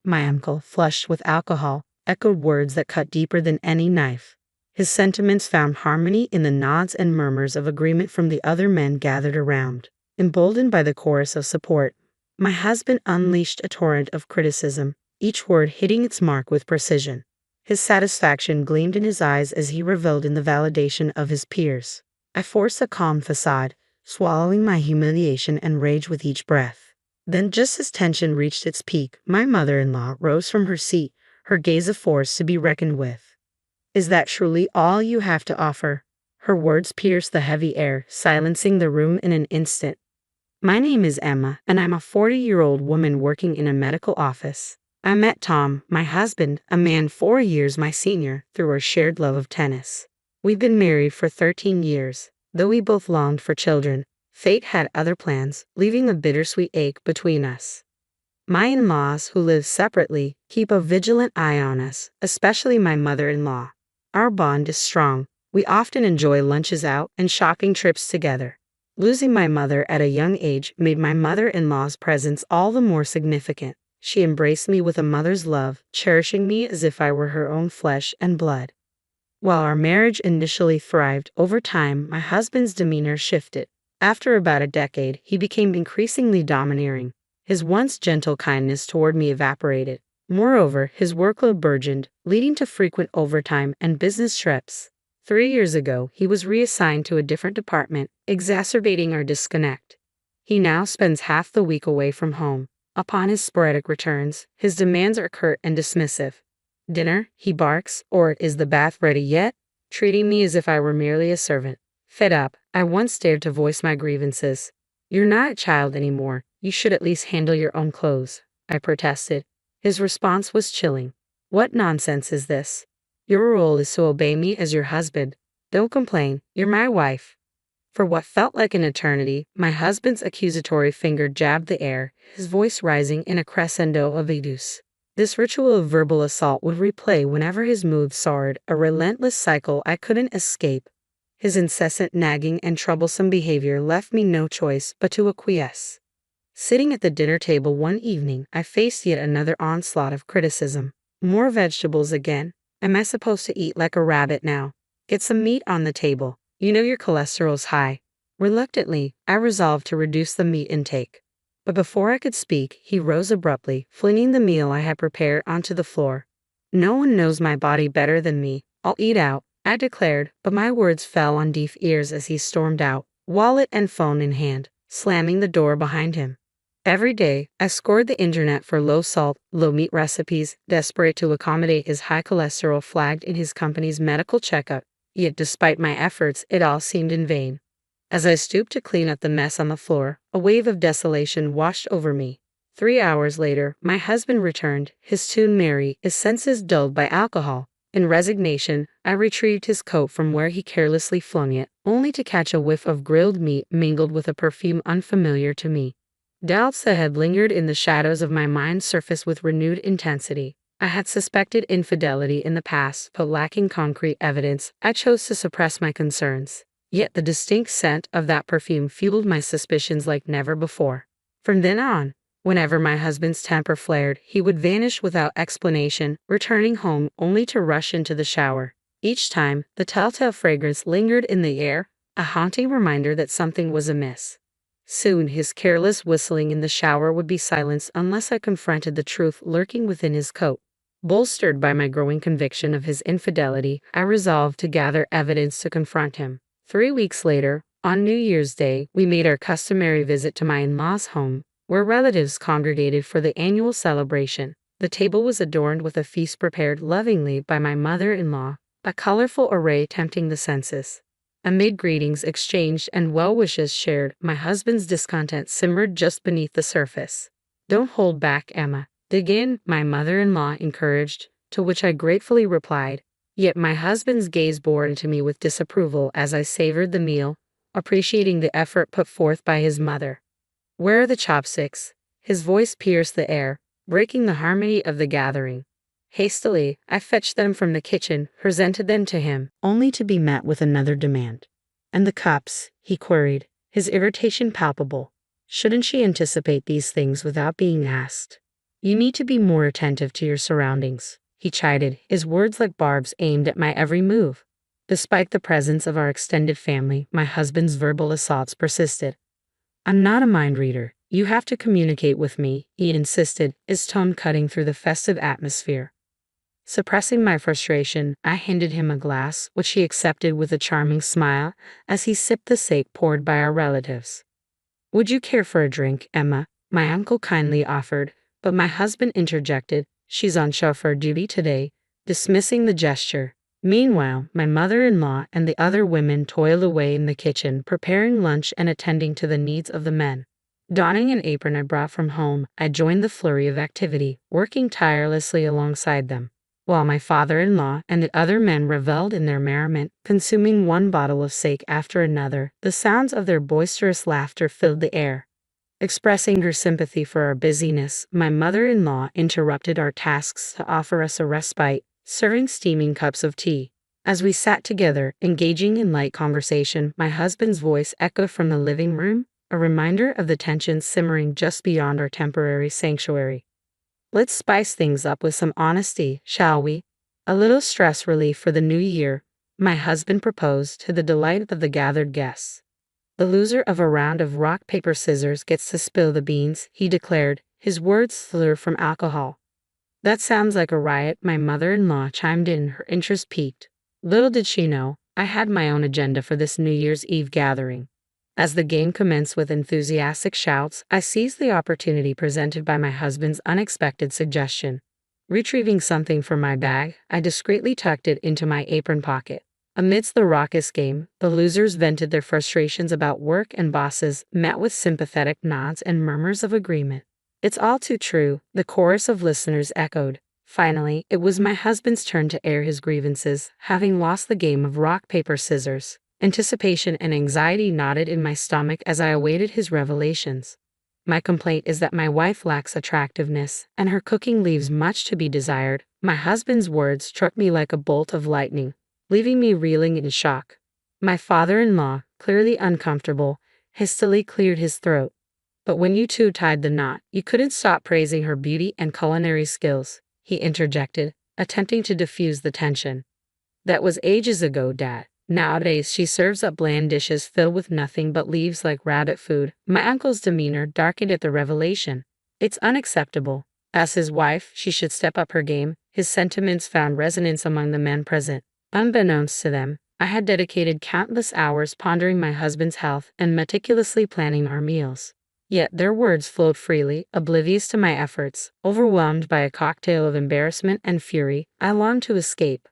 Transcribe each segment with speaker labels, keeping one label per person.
Speaker 1: My uncle, flushed with alcohol, echoed words that cut deeper than any knife. His sentiments found harmony in the nods and murmurs of agreement from the other men gathered around. Emboldened by the chorus of support, my husband unleashed a torrent of criticism, each word hitting its mark with precision. His satisfaction gleamed in his eyes as he reveled in the validation of his peers. I forced a calm facade, swallowing my humiliation and rage with each breath. Then, just as tension reached its peak, my mother-in-law rose from her seat, her gaze a force to be reckoned with. "Is that truly all you have to offer?" Her words pierced the heavy air, silencing the room in an instant. "My name is Emma, and I'm a 40-year-old woman working in a medical office. I met Tom, my husband, a man 4 years my senior, through our shared love of tennis. We've been married for 13 years. Though we both longed for children, fate had other plans, leaving a bittersweet ache between us. My in-laws, who live separately, keep a vigilant eye on us, especially my mother-in-law. Our bond is strong. We often enjoy lunches out and shopping trips together. Losing my mother at a young age made my mother-in-law's presence all the more significant. She embraced me with a mother's love, cherishing me as if I were her own flesh and blood. While our marriage initially thrived, over time, my husband's demeanor shifted. After about a decade, he became increasingly domineering. His once gentle kindness toward me evaporated. Moreover, his workload burgeoned, leading to frequent overtime and business trips. 3 years ago, he was reassigned to a different department, exacerbating our disconnect. He now spends half the week away from home. Upon his sporadic returns, his demands are curt and dismissive. "Dinner," he barks, or "Is the bath ready yet?" treating me as if I were merely a servant. Fed up, I once dared to voice my grievances. "You're not a child anymore. You should at least handle your own clothes," I protested. His response was chilling. "What nonsense is this? Your role is to obey me as your husband. Don't complain, you're my wife." For what felt like an eternity, my husband's accusatory finger jabbed the air, his voice rising in a crescendo of abuse. This ritual of verbal assault would replay whenever his mood soared, a relentless cycle I couldn't escape. His incessant nagging and troublesome behavior left me no choice but to acquiesce. Sitting at the dinner table one evening, I faced yet another onslaught of criticism. "More vegetables again? Am I supposed to eat like a rabbit now? Get some meat on the table. You know your cholesterol's high." Reluctantly, I resolved to reduce the meat intake. But before I could speak, he rose abruptly, flinging the meal I had prepared onto the floor. "No one knows my body better than me. I'll eat out," I declared, but my words fell on deaf ears as he stormed out, wallet and phone in hand, slamming the door behind him. Every day, I scoured the internet for low-salt, low-meat recipes, desperate to accommodate his high cholesterol flagged in his company's medical checkup. Yet despite my efforts, it all seemed in vain. As I stooped to clean up the mess on the floor, a wave of desolation washed over me. 3 hours later, my husband returned, his tune merry, his senses dulled by alcohol. In resignation, I retrieved his coat from where he carelessly flung it, only to catch a whiff of grilled meat mingled with a perfume unfamiliar to me. Doubts that had lingered in the shadows of my mind surfaced with renewed intensity. I had suspected infidelity in the past, but lacking concrete evidence, I chose to suppress my concerns. Yet the distinct scent of that perfume fueled my suspicions like never before. From then on, whenever my husband's temper flared, he would vanish without explanation, returning home only to rush into the shower. Each time, the telltale fragrance lingered in the air, a haunting reminder that something was amiss. Soon his careless whistling in the shower would be silenced unless I confronted the truth lurking within his coat. Bolstered by my growing conviction of his infidelity, I resolved to gather evidence to confront him. 3 weeks later, on New Year's Day, we made our customary visit to my in-laws' home, where relatives congregated for the annual celebration. The table was adorned with a feast prepared lovingly by my mother-in-law, a colorful array tempting the senses. Amid greetings exchanged and well wishes shared, my husband's discontent simmered just beneath the surface. "Don't hold back, Emma. Dig in," my mother-in-law encouraged, to which I gratefully replied. Yet my husband's gaze bored into me with disapproval as I savored the meal, appreciating the effort put forth by his mother. "Where are the chopsticks?" His voice pierced the air, breaking the harmony of the gathering. Hastily, I fetched them from the kitchen, presented them to him, only to be met with another demand. "And the cups?" he queried, his irritation palpable. Shouldn't she anticipate these things without being asked? You need to be more attentive to your surroundings, he chided, his words like barbs aimed at my every move. Despite the presence of our extended family, my husband's verbal assaults persisted. I'm not a mind reader. You have to communicate with me, he insisted, his tone cutting through the festive atmosphere. Suppressing my frustration, I handed him a glass, which he accepted with a charming smile as he sipped the sake poured by our relatives. Would you care for a drink, Emma? My uncle kindly offered, but my husband interjected, she's on chauffeur duty today, dismissing the gesture. Meanwhile, my mother-in-law and the other women toiled away in the kitchen, preparing lunch and attending to the needs of the men. Donning an apron I brought from home, I joined the flurry of activity, working tirelessly alongside them, while my father-in-law and the other men reveled in their merriment, consuming one bottle of sake after another. The sounds of their boisterous laughter filled the air. Expressing her sympathy for our busyness, my mother-in-law interrupted our tasks to offer us a respite, serving steaming cups of tea. As we sat together, engaging in light conversation, my husband's voice echoed from the living room, a reminder of the tensions simmering just beyond our temporary sanctuary. Let's spice things up with some honesty, shall we? A little stress relief for the new year, my husband proposed to the delight of the gathered guests. The loser of a round of rock, paper, scissors gets to spill the beans, he declared, his words slurred from alcohol. That sounds like a riot, my mother-in-law chimed in, her interest piqued. Little did she know, I had my own agenda for this New Year's Eve gathering. As the game commenced with enthusiastic shouts, I seized the opportunity presented by my husband's unexpected suggestion. Retrieving something from my bag, I discreetly tucked it into my apron pocket. Amidst the raucous game, the losers vented their frustrations about work and bosses, met with sympathetic nods and murmurs of agreement. It's all too true, the chorus of listeners echoed. Finally, it was my husband's turn to air his grievances, having lost the game of rock, paper, scissors. Anticipation and anxiety knotted in my stomach as I awaited his revelations. My complaint is that my wife lacks attractiveness, and her cooking leaves much to be desired. My husband's words struck me like a bolt of lightning, leaving me reeling in shock. My father-in-law, clearly uncomfortable, hastily cleared his throat. But when you two tied the knot, you couldn't stop praising her beauty and culinary skills, he interjected, attempting to diffuse the tension. That was ages ago, Dad. Nowadays, she serves up bland dishes filled with nothing but leaves like rabbit food. My uncle's demeanor darkened at the revelation. It's unacceptable. As his wife, she should step up her game. His sentiments found resonance among the men present. Unbeknownst to them, I had dedicated countless hours pondering my husband's health and meticulously planning our meals. Yet their words flowed freely, oblivious to my efforts. Overwhelmed by a cocktail of embarrassment and fury, I longed to escape.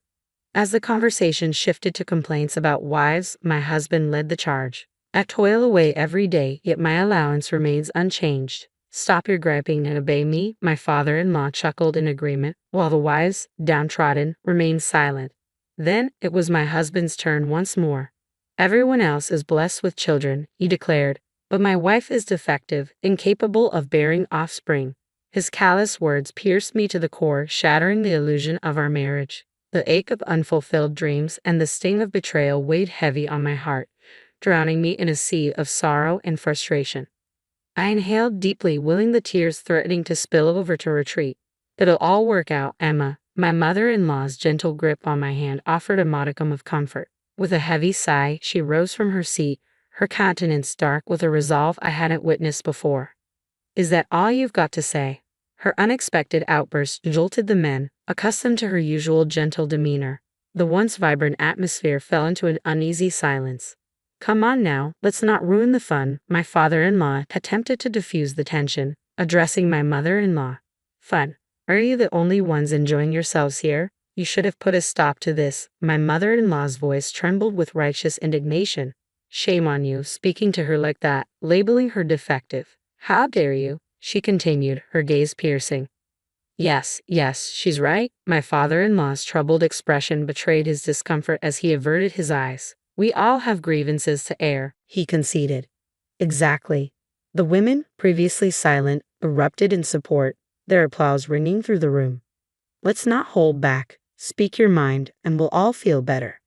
Speaker 1: As the conversation shifted to complaints about wives, my husband led the charge. I toil away every day, yet my allowance remains unchanged. Stop your griping and obey me, my father-in-law chuckled in agreement, while the wives, downtrodden, remained silent. Then it was my husband's turn once more. Everyone else is blessed with children, he declared, but my wife is defective, incapable of bearing offspring. His callous words pierced me to the core, shattering the illusion of our marriage. The ache of unfulfilled dreams and the sting of betrayal weighed heavy on my heart, drowning me in a sea of sorrow and frustration. I inhaled deeply, willing the tears threatening to spill over to retreat. It'll all work out, Emma. My mother-in-law's gentle grip on my hand offered a modicum of comfort. With a heavy sigh, she rose from her seat, her countenance dark with a resolve I hadn't witnessed before. Is that all you've got to say? Her unexpected outburst jolted the men, accustomed to her usual gentle demeanor. The once vibrant atmosphere fell into an uneasy silence. Come on now, let's not ruin the fun, my father-in-law attempted to diffuse the tension, addressing my mother-in-law. Fun? Are you the only ones enjoying yourselves here? You should have put a stop to this. My mother-in-law's voice trembled with righteous indignation. Shame on you, speaking to her like that, labeling her defective. How dare you? She continued, her gaze piercing. Yes, she's right. My father-in-law's troubled expression betrayed his discomfort as he averted his eyes. We all have grievances to air, he conceded. Exactly. The women, previously silent, erupted in support, their applause ringing through the room. Let's not hold back. Speak your mind, and we'll all feel better.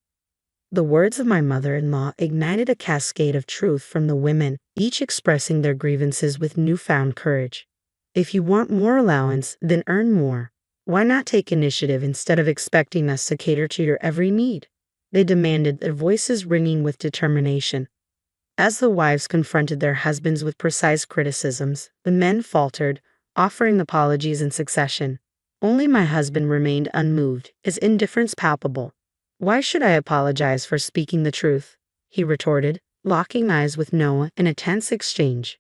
Speaker 1: The words of my mother-in-law ignited a cascade of truth from the women, each expressing their grievances with newfound courage. If you want more allowance, then earn more. Why not take initiative instead of expecting us to cater to your every need? They demanded, their voices ringing with determination. As the wives confronted their husbands with precise criticisms, the men faltered, offering apologies in succession. Only my husband remained unmoved, his indifference palpable. Why should I apologize for speaking the truth? He retorted, locking eyes with Noah in a tense exchange.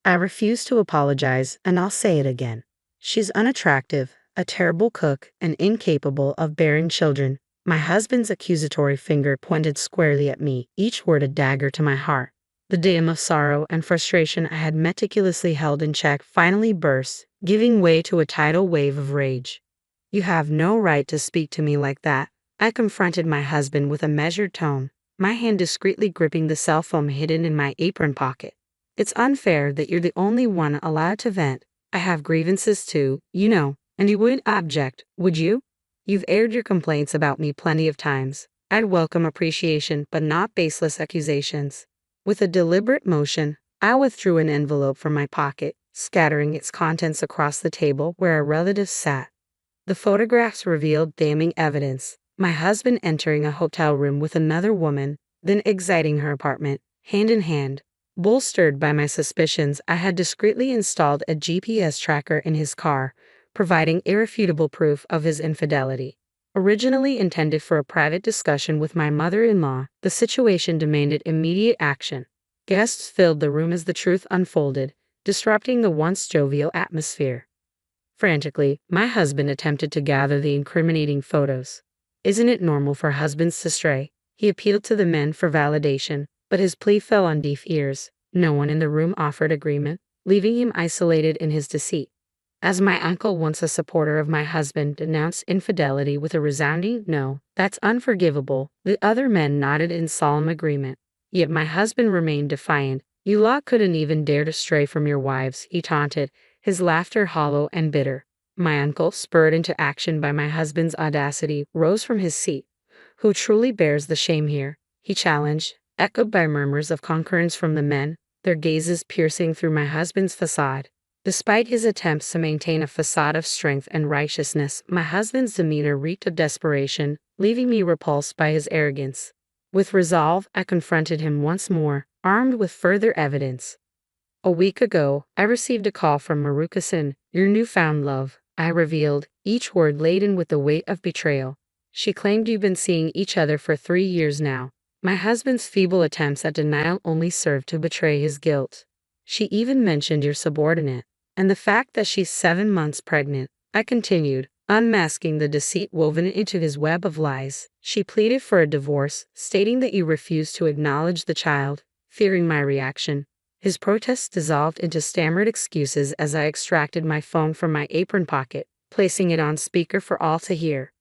Speaker 1: I refuse to apologize, and I'll say it again. She's unattractive, a terrible cook, and incapable of bearing children. My husband's accusatory finger pointed squarely at me, each word a dagger to my heart. The dam of sorrow and frustration I had meticulously held in check finally burst, giving way to a tidal wave of rage. You have no right to speak to me like that. I confronted my husband with a measured tone, my hand discreetly gripping the cell phone hidden in my apron pocket. It's unfair that you're the only one allowed to vent. I have grievances too, you know, and you wouldn't object, would you? You've aired your complaints about me plenty of times. I'd welcome appreciation, but not baseless accusations. With a deliberate motion, I withdrew an envelope from my pocket, scattering its contents across the table where our relatives sat. The photographs revealed damning evidence. My husband entering a hotel room with another woman, then exiting her apartment, hand in hand. Bolstered by my suspicions, I had discreetly installed a GPS tracker in his car, providing irrefutable proof of his infidelity. Originally intended for a private discussion with my mother-in-law, the situation demanded immediate action. Guests filled the room as the truth unfolded, disrupting the once jovial atmosphere. Frantically, my husband attempted to gather the incriminating photos. Isn't it normal for husbands to stray? He appealed to the men for validation, but his plea fell on deaf ears. No one in the room offered agreement, leaving him isolated in his deceit. As my uncle, once a supporter of my husband, denounced infidelity with a resounding "No, that's unforgivable," the other men nodded in solemn agreement. Yet my husband remained defiant. You lot couldn't even dare to stray from your wives, he taunted, his laughter hollow and bitter. My uncle, spurred into action by my husband's audacity, rose from his seat. Who truly bears the shame here? He challenged, echoed by murmurs of concurrence from the men, their gazes piercing through my husband's facade. Despite his attempts to maintain a facade of strength and righteousness, my husband's demeanor reeked of desperation, leaving me repulsed by his arrogance. With resolve, I confronted him once more, armed with further evidence. A week ago, I received a call from Maruka-san, your newfound love, I revealed, each word laden with the weight of betrayal. She claimed you've been seeing each other for 3 years now. My husband's feeble attempts at denial only served to betray his guilt. She even mentioned your subordinate. And the fact that she's 7 months pregnant, I continued, unmasking the deceit woven into his web of lies. She pleaded for a divorce, stating that you refused to acknowledge the child, fearing my reaction. His protests dissolved into stammered excuses as I extracted my phone from my apron pocket, placing it on speaker for all to hear.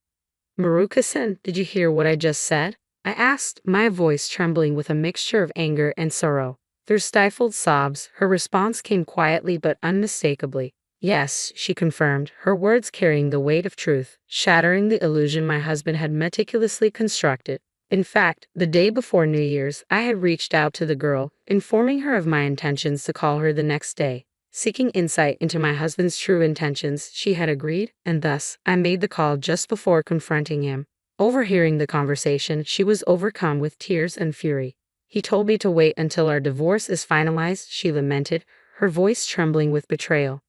Speaker 1: Maruka-san, did you hear what I just said? I asked, my voice trembling with a mixture of anger and sorrow. Through stifled sobs, her response came quietly but unmistakably. Yes, she confirmed, her words carrying the weight of truth, shattering the illusion my husband had meticulously constructed. In fact, the day before New Year's, I had reached out to the girl, informing her of my intentions to call her the next day. Seeking insight into my husband's true intentions, she had agreed, and thus, I made the call just before confronting him. Overhearing the conversation, she was overcome with tears and fury. He told me to wait until our divorce is finalized, she lamented, her voice trembling with betrayal.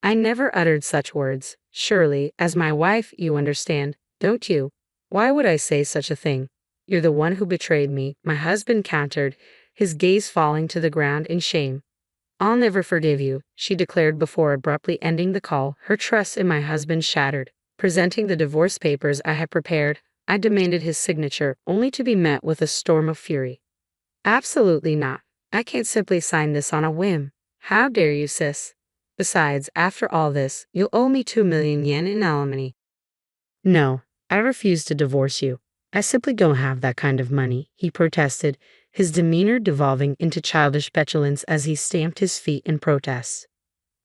Speaker 1: I never uttered such words. Surely, as my wife, you understand, don't you? Why would I say such a thing? You're the one who betrayed me, my husband countered, his gaze falling to the ground in shame. I'll never forgive you, she declared before abruptly ending the call, her trust in my husband shattered. Presenting the divorce papers I had prepared, I demanded his signature, only to be met with a storm of fury. Absolutely not. I can't simply sign this on a whim. How dare you, sis? Besides, after all this, you'll owe me 2 million yen in alimony. No, I refuse to divorce you. I simply don't have that kind of money, he protested, his demeanor devolving into childish petulance as he stamped his feet in protest.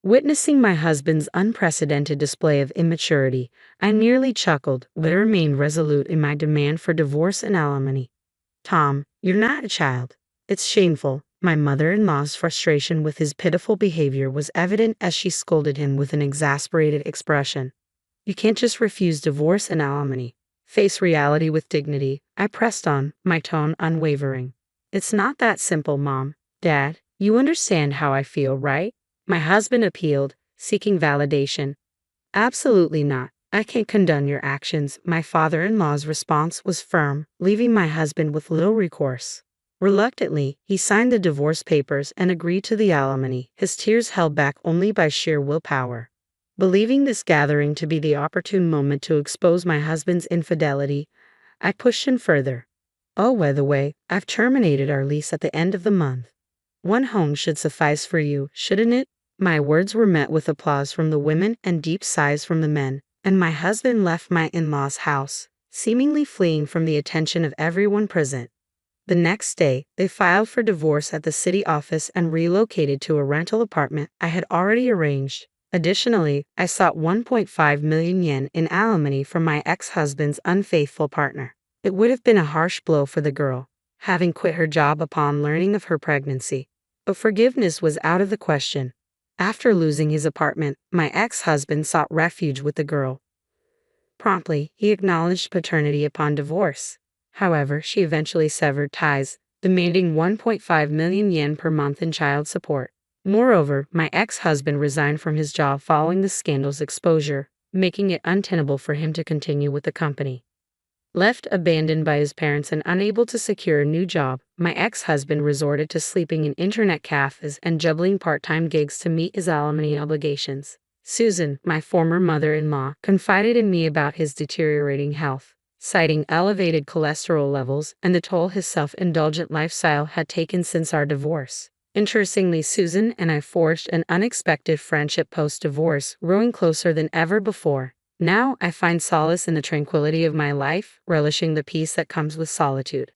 Speaker 1: Witnessing my husband's unprecedented display of immaturity, I nearly chuckled, but remained resolute in my demand for divorce and alimony. Tom, you're not a child. It's shameful, My mother-in-law's frustration with his pitiful behavior was evident as she scolded him with an exasperated expression. You can't just refuse divorce and alimony. Face reality with dignity. I pressed on, my tone unwavering. It's not that simple, Mom. Dad, you understand how I feel, right? My husband appealed, seeking validation. Absolutely not. I can't condone your actions. My father-in-law's response was firm, leaving my husband with little recourse. Reluctantly, he signed the divorce papers and agreed to the alimony, his tears held back only by sheer willpower. Believing this gathering to be the opportune moment to expose my husband's infidelity, I pushed him further. Oh, by the way, I've terminated our lease at the end of the month. One home should suffice for you, shouldn't it? My words were met with applause from the women and deep sighs from the men, and my husband left my in-laws' house, seemingly fleeing from the attention of everyone present. The next day, they filed for divorce at the city office and relocated to a rental apartment I had already arranged. Additionally, I sought 1.5 million yen in alimony from my ex-husband's unfaithful partner. It would have been a harsh blow for the girl, having quit her job upon learning of her pregnancy. But forgiveness was out of the question. After losing his apartment, my ex-husband sought refuge with the girl. Promptly, he acknowledged paternity upon divorce. However, she eventually severed ties, demanding 1.5 million yen per month in child support. Moreover, my ex-husband resigned from his job following the scandal's exposure, making it untenable for him to continue with the company. Left abandoned by his parents and unable to secure a new job, my ex-husband resorted to sleeping in internet cafes and juggling part-time gigs to meet his alimony obligations. Susan, my former mother-in-law, confided in me about his deteriorating health, citing elevated cholesterol levels and the toll his self-indulgent lifestyle had taken since our divorce. Interestingly, Susan and I forged an unexpected friendship post-divorce, growing closer than ever before. Now I find solace in the tranquility of my life, relishing the peace that comes with solitude.